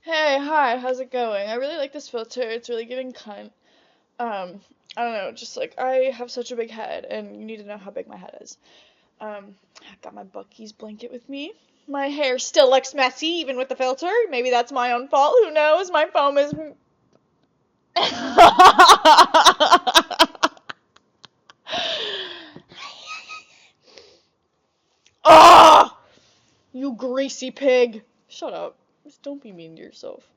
Hey, hi, how's it going? I really like this filter. It's really giving cunt. I don't know, just like I have such a big head and you need to know how big my head is. I've got my Bucky's blanket with me. My hair still looks messy even with the filter. Maybe that's my own fault. Who knows? My foam is Ah! You greasy pig. Shut up. Just don't be mean to yourself.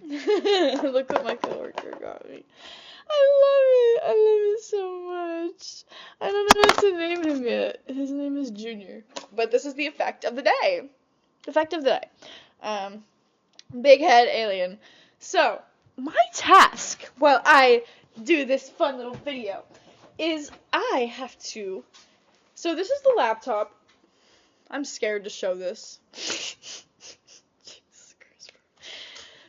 Look what my coworker got me. I love it so much. I don't know what to name him yet. His name is Junior. But this is the effect of the day. Effect of the day. Big head alien. So, my task while I do this fun little video is I have to. So, this is the laptop. I'm scared to show this. Jesus Christ.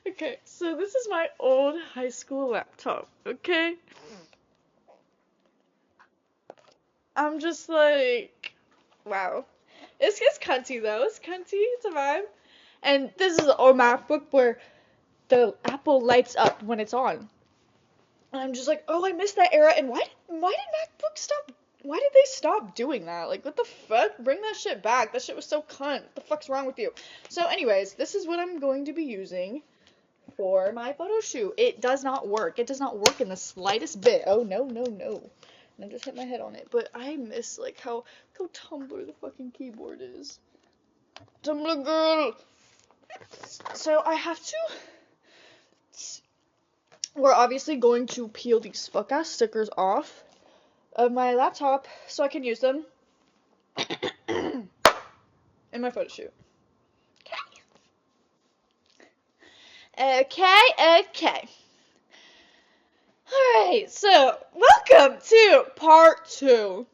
Okay, so this is my old high school laptop, okay? I'm just like, wow. It's cunty though. It's cunty. It's a vibe. And this is an old MacBook where the Apple lights up when it's on. And I'm just like, oh, I missed that era. And why did MacBook stop? Why did they stop doing that? Like, what the fuck? Bring that shit back. That shit was so cunt. What the fuck's wrong with you? So, anyways, this is what I'm going to be using for my photo shoot. It does not work. It does not work in the slightest bit. Oh, no, no, no. And I just hit my head on it. But I miss, like, how Tumblr the fucking keyboard is. Tumblr girl! So I have to... We're obviously going to peel these fuck-ass stickers off of my laptop so I can use them in my photo shoot. Okay. Alright, so welcome to part 2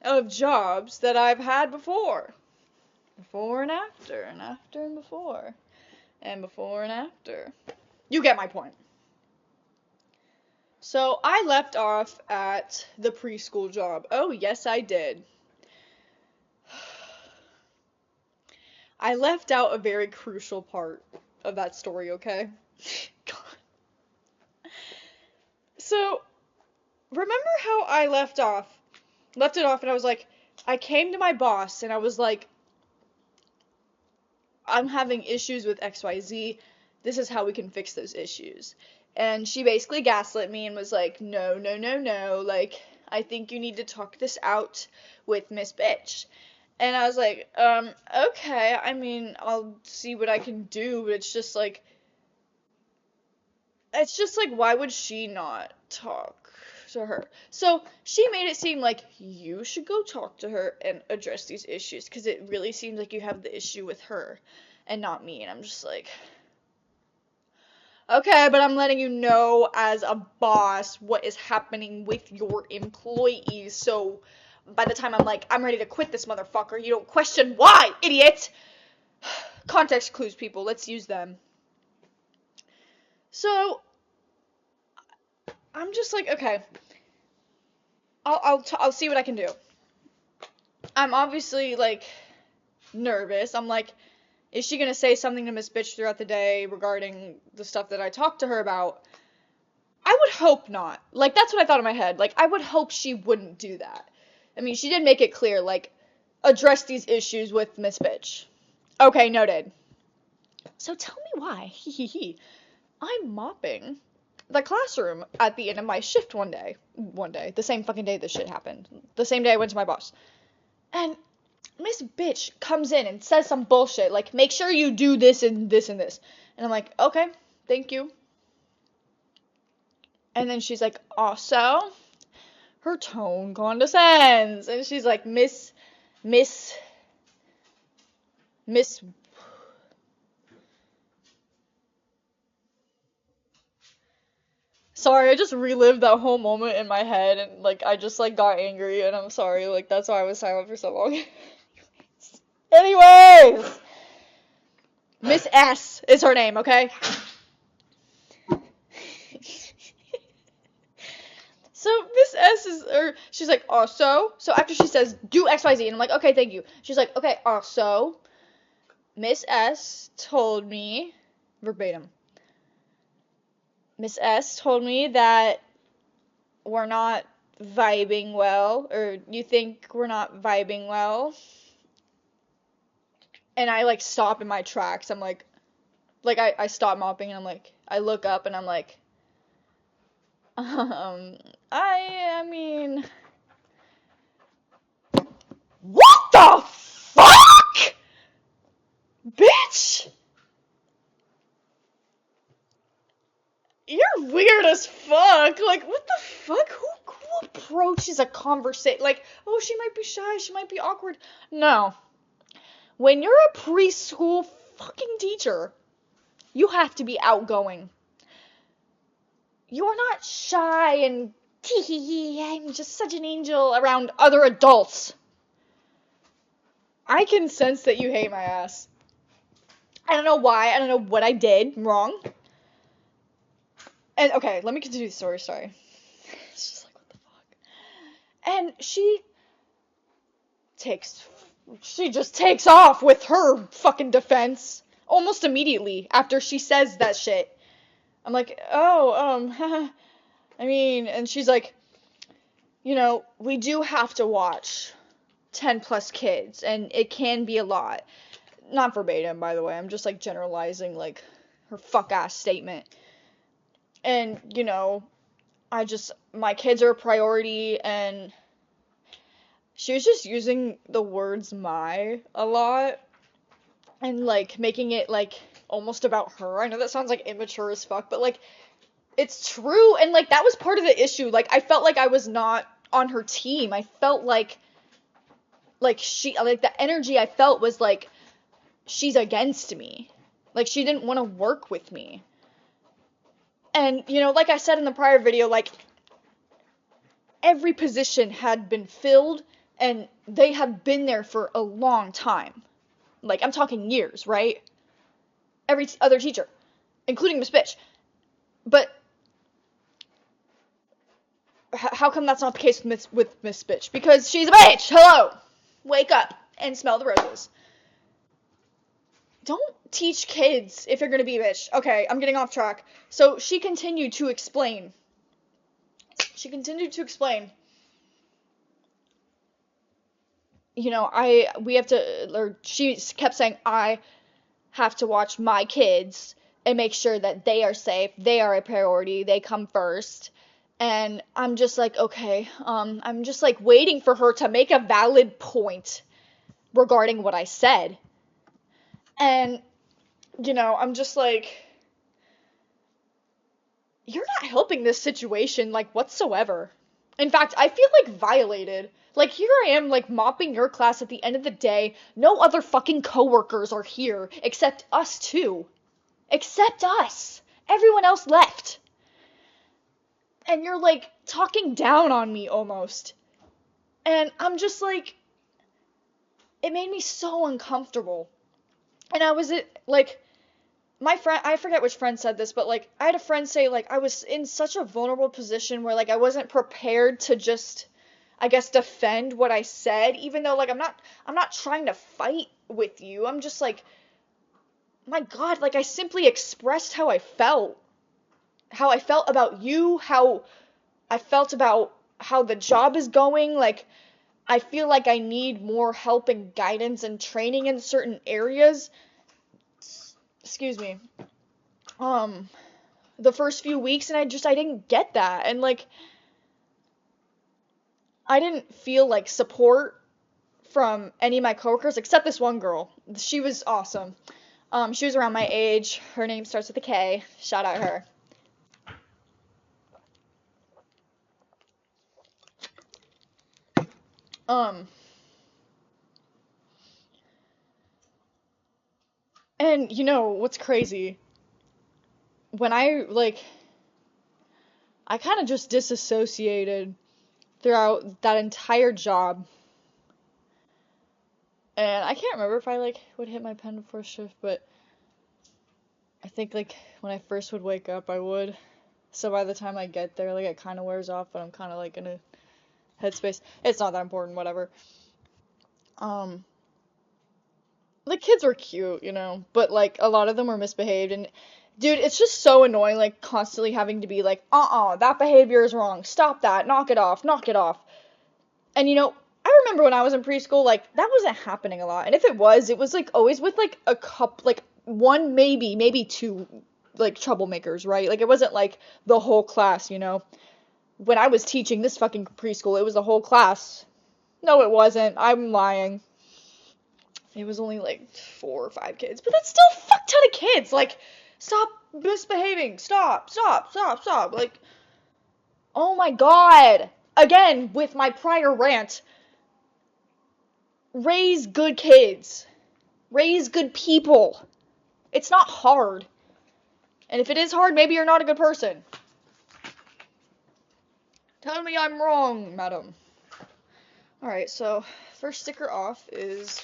of jobs that I've had before. Before and after, and after and before. And before and after. You get my point. So, I left off at the preschool job. Oh, yes, I did. I left out a very crucial part of that story, okay? God. So, remember how I left it off, and I was like, I came to my boss, and I was like, I'm having issues with XYZ. This is how we can fix those issues. And she basically gaslit me and was like, no, like, I think you need to talk this out with Miss Bitch. And I was like, okay, I mean, I'll see what I can do, but it's just like, why would she not talk to her? So, she made it seem like you should go talk to her and address these issues, because it really seems like you have the issue with her and not me. And I'm just like, okay, but I'm letting you know as a boss what is happening with your employees, so by the time I'm like, I'm ready to quit this motherfucker, you don't question why, idiot! Context clues, people, let's use them. So, I'm just like, okay, I'll see what I can do. I'm obviously, like, nervous. I'm like, is she gonna say something to Miss Bitch throughout the day regarding the stuff that I talked to her about? I would hope not. Like, that's what I thought in my head. Like, I would hope she wouldn't do that. I mean, she did make it clear, like, address these issues with Miss Bitch. Okay, noted. So tell me why, I'm mopping the classroom at the end of my shift one day, the same fucking day this shit happened, the same day I went to my boss, and Miss Bitch comes in and says some bullshit, like, make sure you do this and this and this, and I'm like, okay, thank you, and then she's like, also, her tone condescends, and she's like, Miss, sorry, I just relived that whole moment in my head, and, like, I just, like, got angry, and I'm sorry, like, that's why I was silent for so long. Anyways! Miss S is her name, okay? So, Miss S she's like, also, so after she says, do XYZ, and I'm like, okay, thank you. She's like, okay, also, Miss S told me verbatim. Miss S told me that we're not vibing well, or you think we're not vibing well. And I, like, stop in my tracks. I'm like, I stop mopping and I'm like, I look up and I'm like, I mean, what the fuck? Bitch! You're weird as fuck. Like, what the fuck? Who approaches a conversation? Like, oh, she might be shy, she might be awkward. No. When you're a preschool fucking teacher, you have to be outgoing. You're not shy and tee I'm just such an angel around other adults. I can sense that you hate my ass. I don't know why. I don't know what I did wrong. And okay, let me continue the story. Sorry. It's just like, what the fuck? And she just takes off with her fucking defense almost immediately after she says that shit. I'm like, oh, I mean, and she's like, you know, we do have to watch 10 plus kids, and it can be a lot. Not verbatim, by the way, I'm just, like, generalizing, like, her fuck-ass statement. And, you know, my kids are a priority, and she was just using the words my a lot, and, like, making it, like, almost about her. I know that sounds, like, immature as fuck, but, like, it's true, and, like, that was part of the issue. Like, I felt like I was not on her team. I felt like the energy I felt was, like, she's against me. Like, she didn't want to work with me. And, you know, like I said in the prior video, like, every position had been filled, and they have been there for a long time. Like, I'm talking years, right? Every other teacher, including Miss Bitch. But how come that's not the case with Miss Bitch? Because she's a bitch! Hello! Wake up and smell the roses. Don't teach kids if you're gonna be a bitch. Okay, I'm getting off track. So she continued to explain. You know, she kept saying, I have to watch my kids and make sure that they are safe. They are a priority. They come first. And I'm just like, okay, I'm just like waiting for her to make a valid point regarding what I said. And, you know, I'm just like, you're not helping this situation, like, whatsoever. In fact, I feel, like, violated. Like, here I am, like, mopping your class at the end of the day. No other fucking coworkers are here, except us two. Except us. Everyone else left. And you're, like, talking down on me, almost. And I'm just, like, it made me so uncomfortable. And I was, like, my friend, I forget which friend said this, but, like, I had a friend say, like, I was in such a vulnerable position where, like, I wasn't prepared to just, I guess, defend what I said, even though, like, I'm not trying to fight with you. I'm just, like, my God, like, I simply expressed how I felt. How I felt about you, how I felt about how the job is going, like, I feel like I need more help and guidance and training in certain areas. Excuse me. The first few weeks, and I didn't get that, and, like, I didn't feel, like, support from any of my coworkers, except this one girl. She was awesome. She was around my age. Her name starts with a K. Shout out her. And, you know, what's crazy? When I kind of just disassociated throughout that entire job. And I can't remember if I, like, would hit my pen before shift, but I think, like, when I first would wake up, I would. So by the time I get there, like, it kind of wears off, but I'm kind of, like, in a headspace. It's not that important, whatever. the kids were cute, but like a lot of them were misbehaved, and dude, it's just so annoying, like constantly having to be like, that behavior is wrong, stop that, knock it off, knock it off. And I remember when I was in preschool, like that wasn't happening a lot, and if it was like always with like a couple, like one, maybe two, like troublemakers, right? Like it wasn't like the whole class, When I was teaching this fucking preschool, it was the whole class. No, it wasn't. I'm lying. It was only like 4 or 5 kids, but that's still a fuck ton of kids. Like, stop misbehaving. Stop. Like, oh my god. Again, with my prior rant, raise good kids. Raise good people. It's not hard. And if it is hard, maybe you're not a good person. Tell me I'm wrong, madam. Alright, so first sticker off is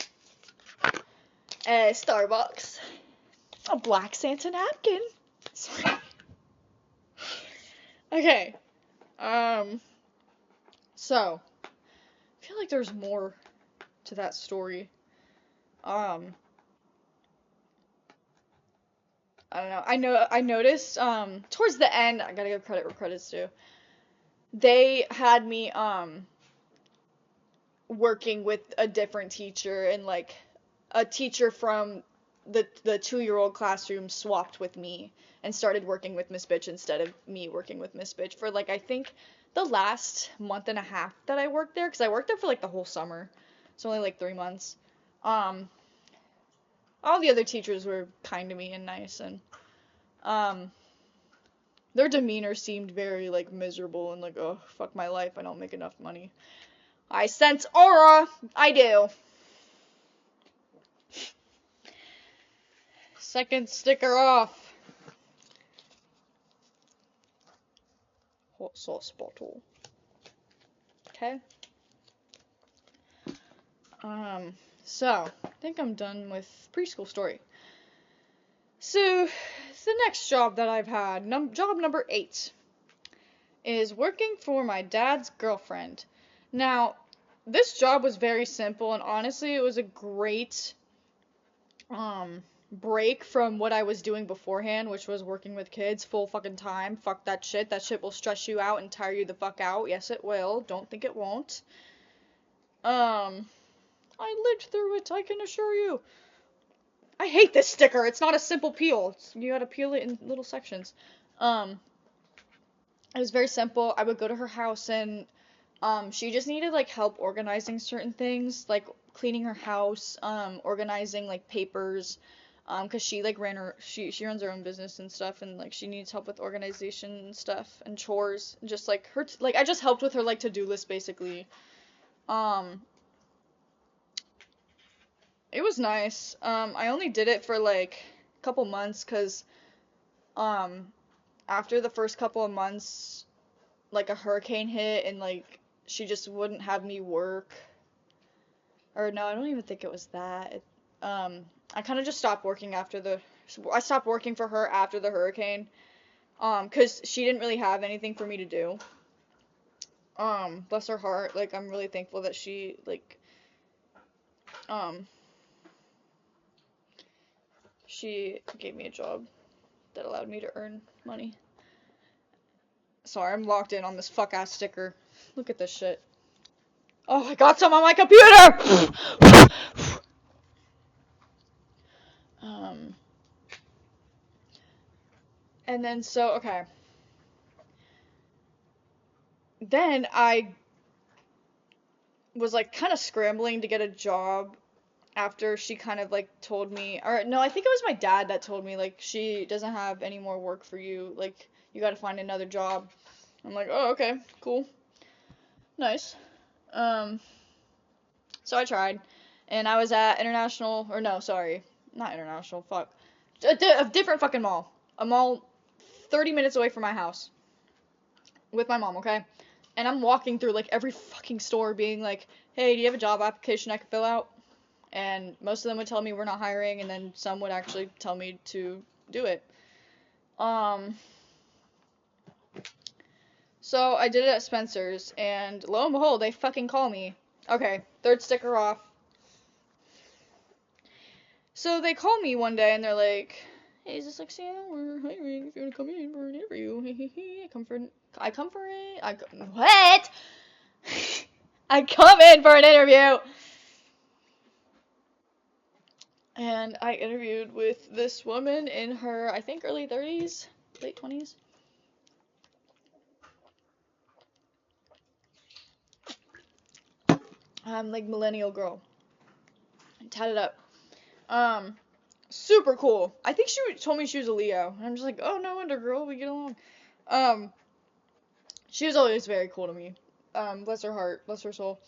a Starbucks. A black Santa napkin. Sorry. Okay. So I feel like there's more to that story. I don't know. I noticed towards the end, I gotta give credit where credit's due. They had me working with a different teacher, and like a teacher from the 2-year-old classroom swapped with me and started working with Miss Bitch instead of me working with Miss Bitch for like I think the last month and a half that I worked there, because I worked there for like the whole summer. It's only like 3 months. All the other teachers were kind to me and nice, and their demeanor seemed very like miserable and like, oh fuck my life, I don't make enough money. I sense aura. I do. Second sticker off. Hot sauce bottle. Okay. So, I think I'm done with preschool story. So, the next job that I've had, job number 8, is working for my dad's girlfriend. Now, this job was very simple, and honestly, it was a great, break from what I was doing beforehand, which was working with kids full fucking time. Fuck that shit. That shit will stress you out and tire you the fuck out. Yes, it will. Don't think it won't. I lived through it, I can assure you. I hate this sticker. It's not a simple peel. You gotta peel it in little sections. It was very simple. I would go to her house, and she just needed like help organizing certain things, like cleaning her house, organizing like papers, cause she like she runs her own business and stuff, and like she needs help with organization and stuff and chores, and just like her like I just helped with her like to-do list basically. It was nice. I only did it for like a couple months, cause after the first couple of months, like a hurricane hit, and like she just wouldn't have me work. Or no, I don't even think it was that. I kind of just stopped working I stopped working for her after the hurricane. Cause she didn't really have anything for me to do. Bless her heart. Like, I'm really thankful that she, like, she gave me a job that allowed me to earn money. Sorry, I'm locked in on this fuck-ass sticker. Look at this shit. Oh, I got some on my computer! And then, so, okay. Then I was, like, kind of scrambling to get a job after she kind of, like, told me, or, no, I think it was my dad that told me, like, she doesn't have any more work for you, like, you gotta find another job. I'm like, oh, okay, cool. Nice. So I tried, and I was at not International, fuck. A different fucking mall. A mall 30 minutes away from my house. With my mom, okay? And I'm walking through, like, every fucking store being like, hey, do you have a job application I could fill out? And most of them would tell me we're not hiring, and then some would actually tell me to do it. So I did it at Spencer's, and lo and behold, they fucking call me. Okay, third sticker off. So they call me one day and they're like, hey, is this Sam? We're hiring if you want to come in for an interview. I come in for an interview. And I interviewed with this woman in her, I think, early 30s, late 20s. Like millennial girl. Tatted up. Super cool. I think she told me she was a Leo. And I'm just like, oh, no wonder, girl, we get along. She was always very cool to me. Bless her heart, bless her soul.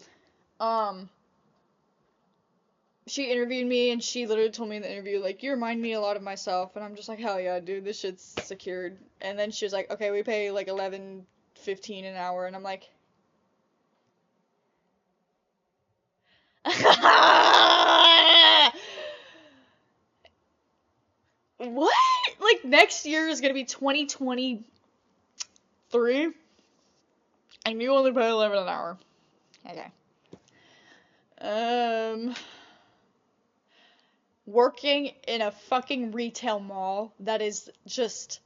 She interviewed me, and she literally told me in the interview, like, you remind me a lot of myself. And I'm just like, hell yeah, dude, this shit's secured. And then she was like, okay, we pay like $11.15 an hour. And I'm like, what? Like, next year is gonna be 2023, and you only pay 11 an hour. Okay. Working in a fucking retail mall that is just,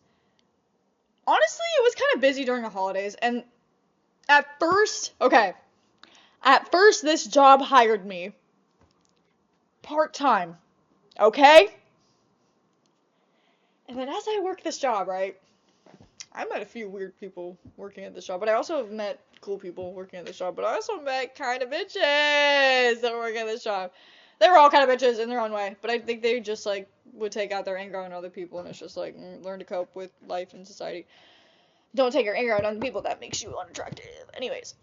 honestly, it was kind of busy during the holidays, and at first, this job hired me part-time, okay? And then as I work this job, right, I met a few weird people working at this job, but I also met cool people working at this job, but I also met kind of bitches that were working at this job. They were all kind of bitches in their own way, but I think they just, like, would take out their anger on other people, and it's just, like, learn to cope with life and society. Don't take your anger out on the people, that makes you unattractive. Anyways,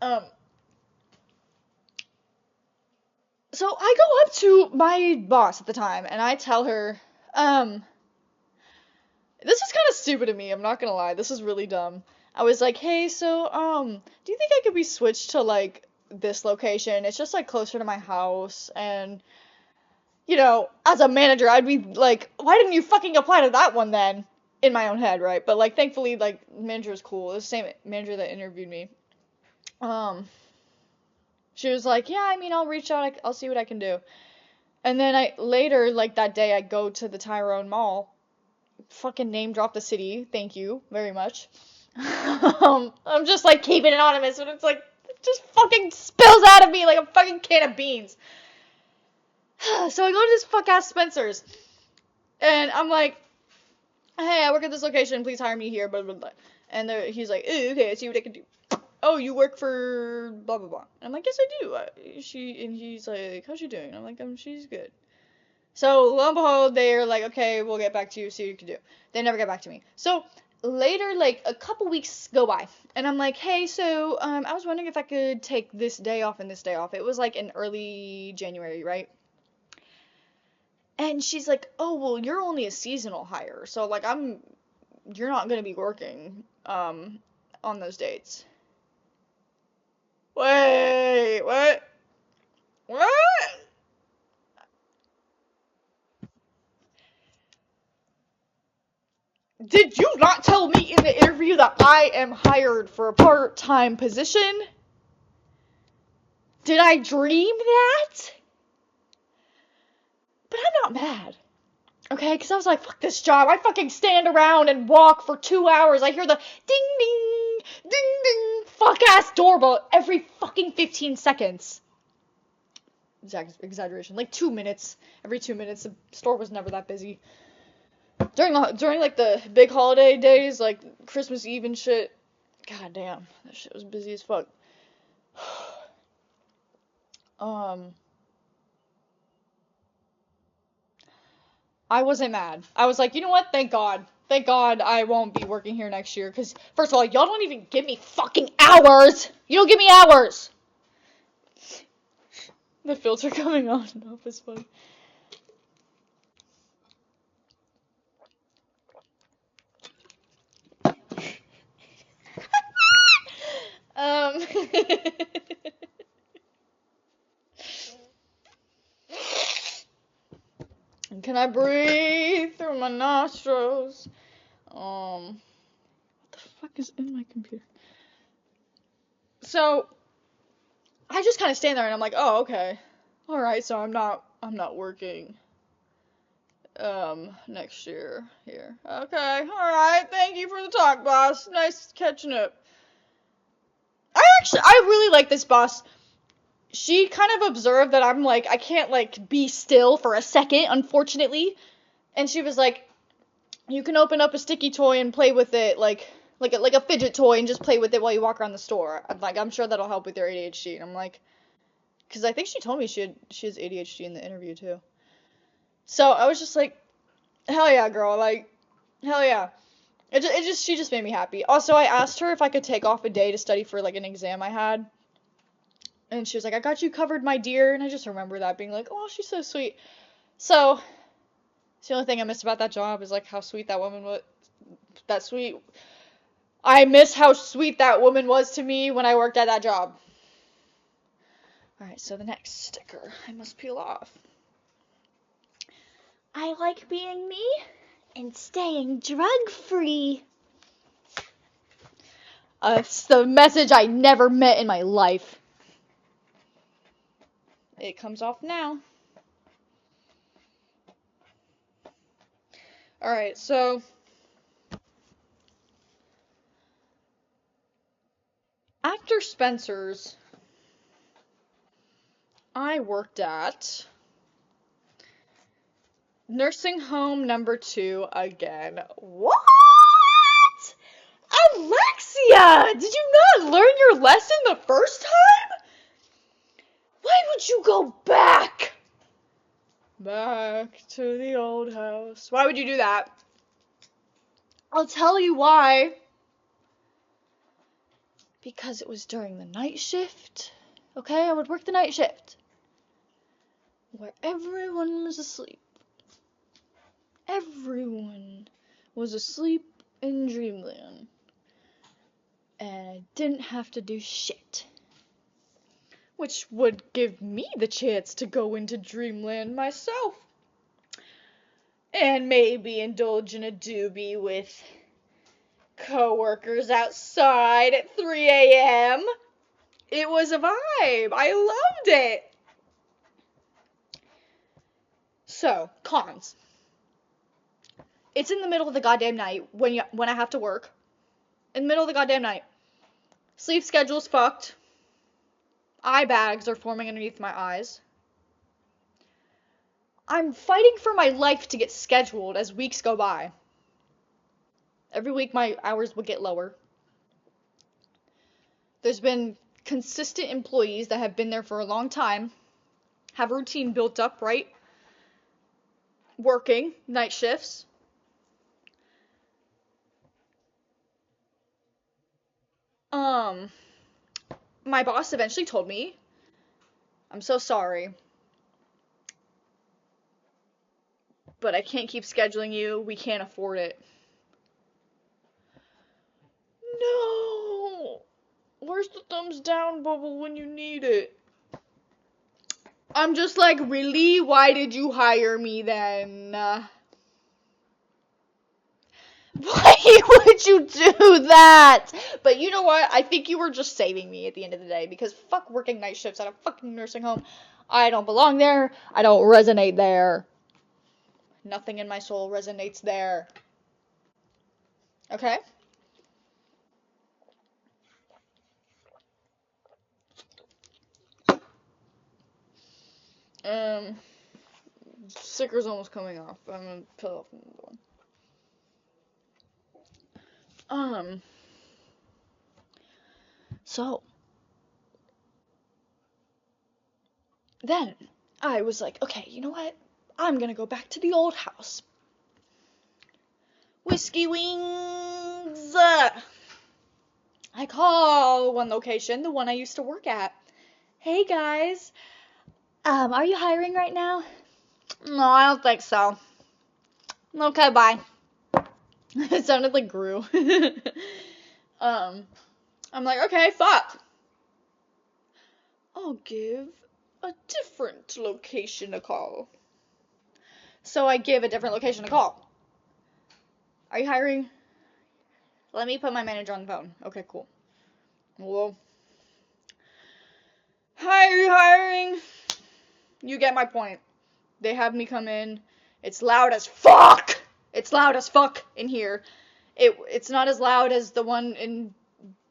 so I go up to my boss at the time, and I tell her, this is kind of stupid of me, I'm not gonna lie, this is really dumb. I was like, hey, so, do you think I could be switched to, like, this location? It's just, like, closer to my house, and, you know, as a manager, I'd be like, why didn't you fucking apply to that one then? In my own head, right? But, like, thankfully, like, manager is cool. It was the same manager that interviewed me. She was like, yeah, I mean, I'll reach out, I'll see what I can do. And then later, like, that day, I go to the Tyrone Mall, fucking name drop the city, thank you very much. I'm just, like, keeping it anonymous, but it's, like, it just fucking spills out of me like a fucking can of beans. So I go to this fuck-ass Spencer's, and I'm like, hey, I work at this location, please hire me here, blah, blah, blah. And he's like, okay, I see what I can do. Oh, you work for blah, blah, blah. And I'm like, yes, I do. And he's like, how's she doing? And I'm like, she's good. So, lo and behold, they're like, okay, we'll get back to you, see what you can do. They never get back to me. So, later, like, a couple weeks go by, and I'm like, hey, so, I was wondering if I could take this day off and this day off. It was, like, in early January, right? And she's like, oh, well, you're only a seasonal hire, so, like, you're not gonna be working, on those dates. Wait, what? What? Did you not tell me in the interview that I am hired for a part-time position? Did I dream that? But I'm not mad. Okay, because I was like, fuck this job. I fucking stand around and walk for 2 hours. I hear the ding ding, ding ding, fuck-ass doorbell every fucking 15 seconds. Exaggeration. Like 2 minutes. Every 2 minutes. The store was never that busy. During like the big holiday days, like Christmas Eve and shit, god damn, that shit was busy as fuck. I wasn't mad. I was like, you know what? Thank God. Thank God I won't be working here next year, because, first of all, y'all don't even give me fucking hours! You don't give me hours! The filter coming on and off is funny. Can I breathe through my nostrils? What the fuck is in my computer? So, I just kind of stand there and I'm like, oh, okay. Alright, so I'm not working Next year here. Okay, alright, thank you for the talk, boss. Nice catching up. I really like this boss. She kind of observed that I'm like, I can't like be still for a second, unfortunately. And she was like, you can open up a sticky toy and play with it like a fidget toy and just play with it while you walk around the store. I'm like, I'm sure that'll help with your ADHD. And I'm like, because I think she told me she has ADHD in the interview too. So I was just like, hell yeah, girl, like, hell yeah. She just made me happy. Also, I asked her if I could take off a day to study for like an exam I had. And she was like, I got you covered, my dear. And I just remember that being like, oh, she's so sweet. So, it's the only thing I miss about that job is like how sweet that woman was. I miss how sweet that woman was to me when I worked at that job. Alright, so the next sticker I must peel off. I like being me and staying drug-free. It's the message I never met in my life. It comes off now. Alright, so after Spencer's, I worked at nursing home number 2 again. What? Alexia! Did you not learn your lesson the first time? Why would you go back? Back to the old house. Why would you do that? I'll tell you why. Because it was during the night shift. Okay, I would work the night shift. Where everyone was asleep. Everyone was asleep in dreamland. And I didn't have to do shit. Which would give me the chance to go into dreamland myself. And maybe indulge in a doobie with coworkers outside at 3 a.m. It was a vibe. I loved it. So, cons. It's in the middle of the goddamn night when I have to work. In the middle of the goddamn night. Sleep schedule's fucked. Eye bags are forming underneath my eyes. I'm fighting for my life to get scheduled as weeks go by. Every week my hours will get lower. There's been consistent employees that have been there for a long time, have a routine built up, right? Working night shifts. My boss eventually told me, I'm so sorry, but I can't keep scheduling you. We can't afford it. No! Where's the thumbs down bubble when you need it? I'm just like, really? Why did you hire me then? Why would you do that? But you know what? I think you were just saving me at the end of the day, because fuck working night shifts at a fucking nursing home. I don't belong there. I don't resonate there. Nothing in my soul resonates there. Okay? Sticker's almost coming off. I'm gonna peel off another one. So, then, I was like, okay, you know what? I'm gonna go back to the old house. Whiskey wings! I call one location, the one I used to work at. Hey guys, are you hiring right now? No, I don't think so. Okay, bye. It sounded like Gru. I'm like, okay, fuck. I'll give a different location a call. So I give a different location a call. Are you hiring? Let me put my manager on the phone. Okay, cool. Well, hi, are you hiring? You get my point. They have me come in It's loud as fuck! It's loud as fuck in here. It's not as loud as the one in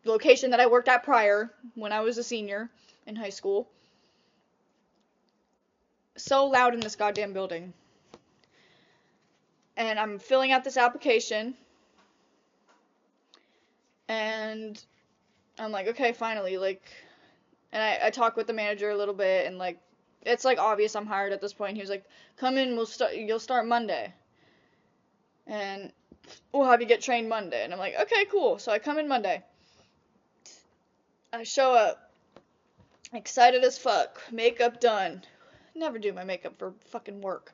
the location that I worked at prior, when I was a senior in high school. So loud in this goddamn building. And I'm filling out this application. And I'm like, okay, finally, like, and I talk with the manager a little bit, and, like, it's, like, obvious I'm hired at this point. He was like, come in, you'll start Monday. And we'll have you get trained Monday. And I'm like, okay, cool. So I come in Monday. I show up. Excited as fuck. Makeup done. Never do my makeup for fucking work.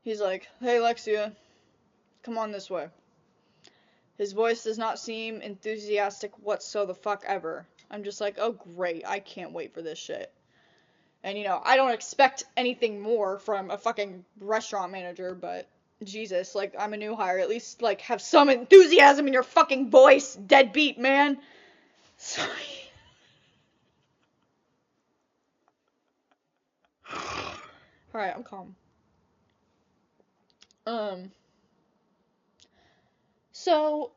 He's like, hey, Lexia, come on this way. His voice does not seem enthusiastic whatsoever. I'm just like, oh great, I can't wait for this shit. And you know, I don't expect anything more from a fucking restaurant manager, but Jesus, like, I'm a new hire. At least, like, have some enthusiasm in your fucking voice, deadbeat, man. Sorry. Alright, I'm calm. So,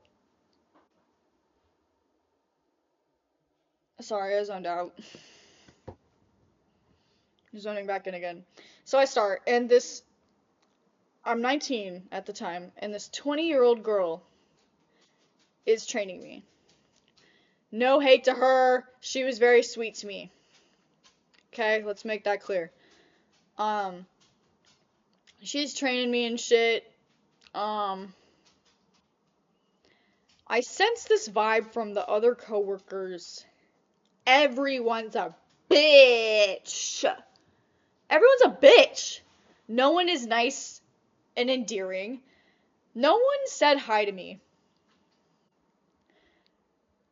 sorry, I zoned out. Zoning back in again. So I start, and I'm 19 at the time, and this 20-year-old girl is training me. No hate to her, she was very sweet to me. Okay, let's make that clear. She's training me and shit. I sense this vibe from the other coworkers. Everyone's a bitch. Everyone's a bitch. No one is nice and endearing. No one said hi to me.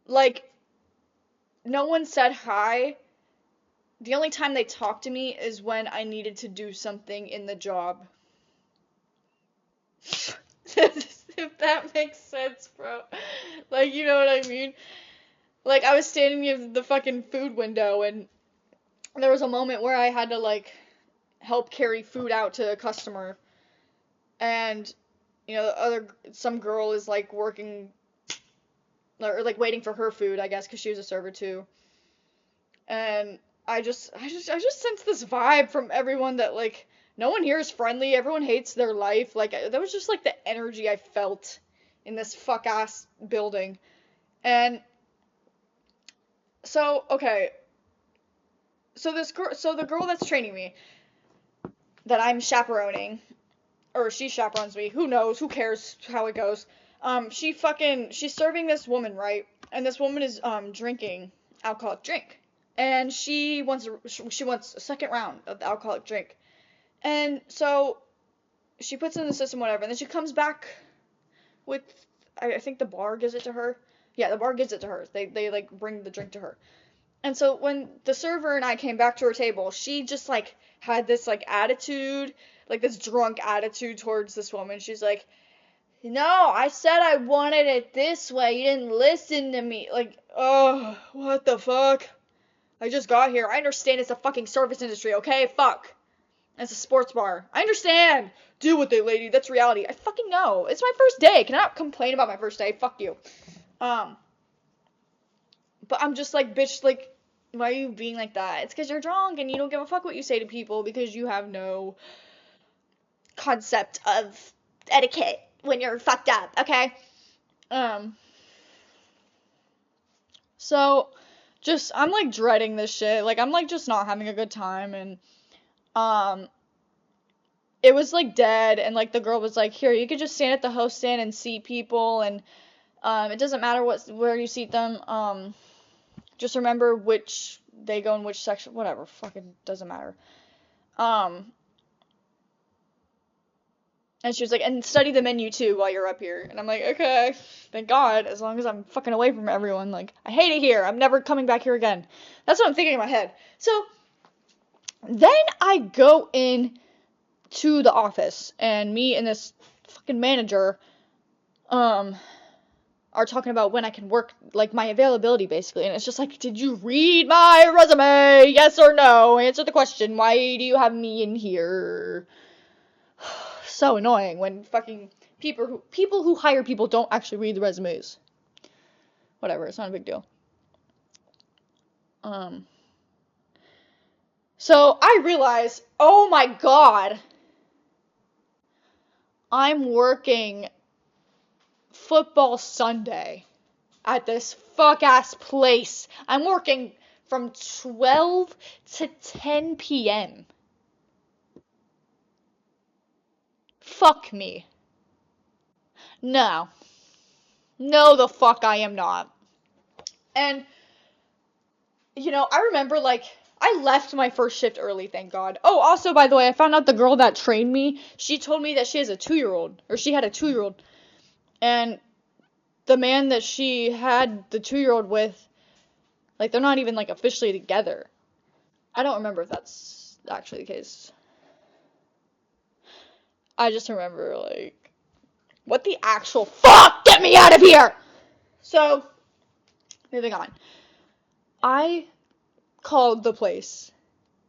Like, no one said hi. The only time they talked to me is when I needed to do something in the job. If that makes sense, bro. Like, you know what I mean? Like, I was standing near the fucking food window, and there was a moment where I had to, like, help carry food out to a customer. And, you know, some girl is, like, working, or, like, waiting for her food, I guess, because she was a server, too. And I just sense this vibe from everyone that, like, no one here is friendly, everyone hates their life. Like, that was just, like, the energy I felt in this fuck-ass building. And so, okay. So the girl that's training me, that I'm chaperoning, or she chaperones me, who knows, who cares how it goes. She's serving this woman, right? And this woman is, drinking alcoholic drink. And she wants a second round of the alcoholic drink. And so she puts it in the system, whatever, and then she comes back with, I think the bar gives it to her. Yeah, the bar gives it to her. They like bring the drink to her. And so when the server and I came back to her table, she just like had this like attitude, like this drunk attitude towards this woman. She's like, no, I said I wanted it this way. You didn't listen to me. Like, oh, what the fuck? I just got here. I understand it's a fucking service industry, okay? Fuck. It's a sports bar. I understand. Deal with it, lady. That's reality. I fucking know. It's my first day. Can I not complain about my first day? Fuck you. But I'm just like, bitch, like, why are you being like that? It's because you're drunk and you don't give a fuck what you say to people because you have no concept of etiquette when you're fucked up, okay? So, I'm like dreading this shit. Like, I'm like just not having a good time, and it was like dead, and like the girl was like, here, you could just stand at the host stand and seat people, and it doesn't matter where you seat them, just remember which they go in which section, whatever, fucking doesn't matter. And she was like, and study the menu too while you're up here. And I'm like, okay, thank God, as long as I'm fucking away from everyone. Like, I hate it here. I'm never coming back here again. That's what I'm thinking in my head. So, then I go in to the office, and me and this fucking manager, are are talking about when I can work, like my availability basically, and it's just like, did you read my resume? Yes or no? Answer the question. Why do you have me in here? So annoying when fucking people who hire people don't actually read the resumes. Whatever, it's not a big deal. So I realize, oh my god, I'm working football Sunday at this fuck-ass place. I'm working from 12 to 10 p.m. Fuck me. No. No, the fuck I am not. And, you know, I remember, like, I left my first shift early, thank God. Oh, also, by the way, I found out the girl that trained me, she told me that she has a 2-year-old, or she had a 2-year-old, and the man that she had the 2-year-old with, like, they're not even, like, officially together. I don't remember if that's actually the case. I just remember, like, what the actual fuck? Get me out of here! So, moving on. I called the place.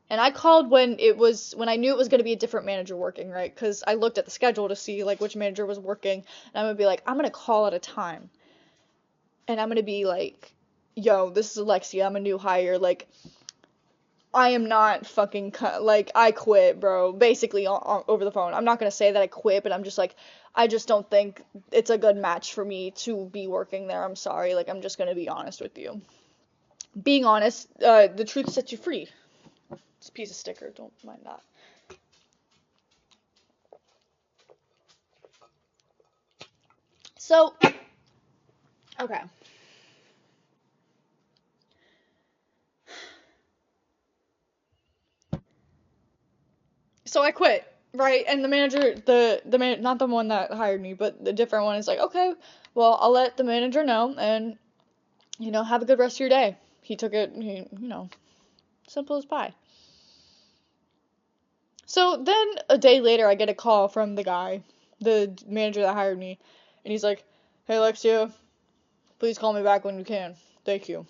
And I called when I knew it was going to be a different manager working, right? Because I looked at the schedule to see, like, which manager was working. And I'm going to be like, I'm going to call at a time. And I'm going to be like, yo, this is Alexia. I'm a new hire. Like, I am not fucking, like, I quit, bro. Basically, over the phone. I'm not going to say that I quit, but I'm just like, I just don't think it's a good match for me to be working there. I'm sorry. Like, I'm just going to be honest with you. Being honest, the truth sets you free. It's a piece of sticker. Don't mind that. So, okay. So I quit, right? And the manager, not the one that hired me, but the different one is like, okay, well, I'll let the manager know, and, you know, have a good rest of your day. He took it, you know, simple as pie. So then a day later, I get a call from the guy, the manager that hired me, and he's like, hey, Alexia, please call me back when you can. Thank you.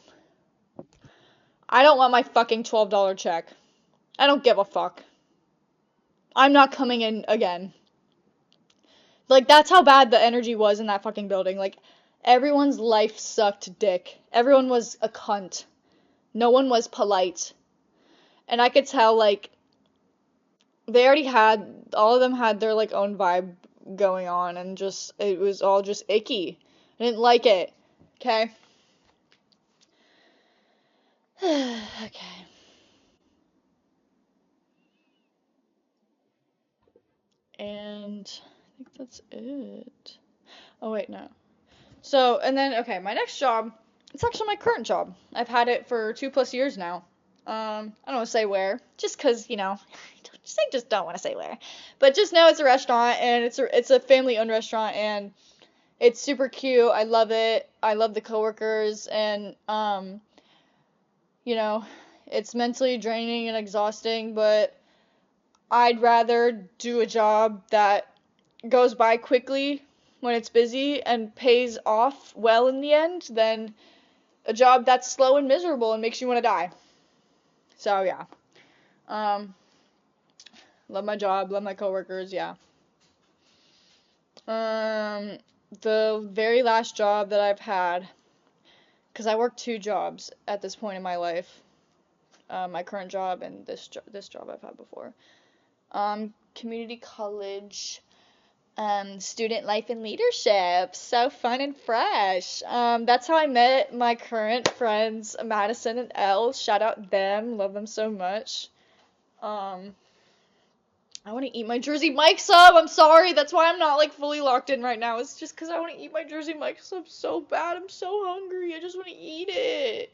I don't want my fucking $12 check. I don't give a fuck. I'm not coming in again. Like, that's how bad the energy was in that fucking building. Like, everyone's life sucked dick. Everyone was a cunt. No one was polite. And I could tell, like, all of them had their, like, own vibe going on, and just, it was all just icky. I didn't like it. Okay? Okay. And I think that's it. Oh, wait, no. So, and then, okay, my next job, it's actually my current job. I've had it for 2+ years now. I don't want to say where, just because, you know, I just don't want to say where. But just know it's a restaurant, and it's a family-owned restaurant, and it's super cute. I love it. I love the coworkers, and, you know, it's mentally draining and exhausting, but I'd rather do a job that goes by quickly when it's busy and pays off well in the end than a job that's slow and miserable and makes you want to die. So, yeah. Love my job, love my coworkers, yeah. The very last job that I've had, because I work 2 jobs at this point in my life, my current job and this job I've had before. Community college, student life and leadership, so fun and fresh. That's how I met my current friends, Madison and Elle. Shout out them, love them so much. I want to eat my Jersey Mike sub. I'm sorry, that's why I'm not, like, fully locked in right now. It's just because I want to eat my Jersey Mike sub so bad. I'm so hungry. I just want to eat it.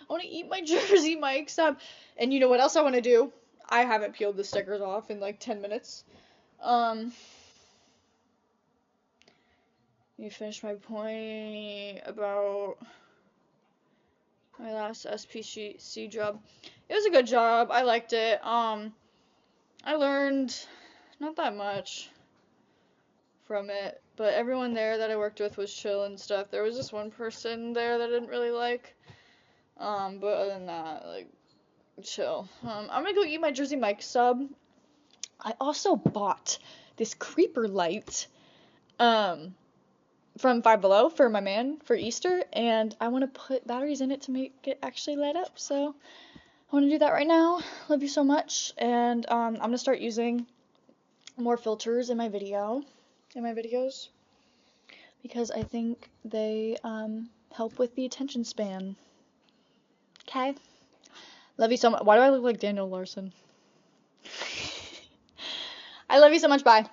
I want to eat my Jersey Mike sub. And you know what else I want to do? I haven't peeled the stickers off in, like, 10 minutes. You finished my point about my last SPC job. It was a good job. I liked it. I learned not that much from it. But everyone there that I worked with was chill and stuff. There was just one person there that I didn't really like. But other than that, like, chill. I'm gonna go eat my Jersey Mike sub. I also bought this creeper light, from Five Below for my man for Easter, and I want to put batteries in it to make it actually light up. So I want to do that right now. Love you so much, and I'm gonna start using more filters in my videos, because I think they help with the attention span. Okay. Love you so much. Why do I look like Daniel Larson? I love you so much. Bye.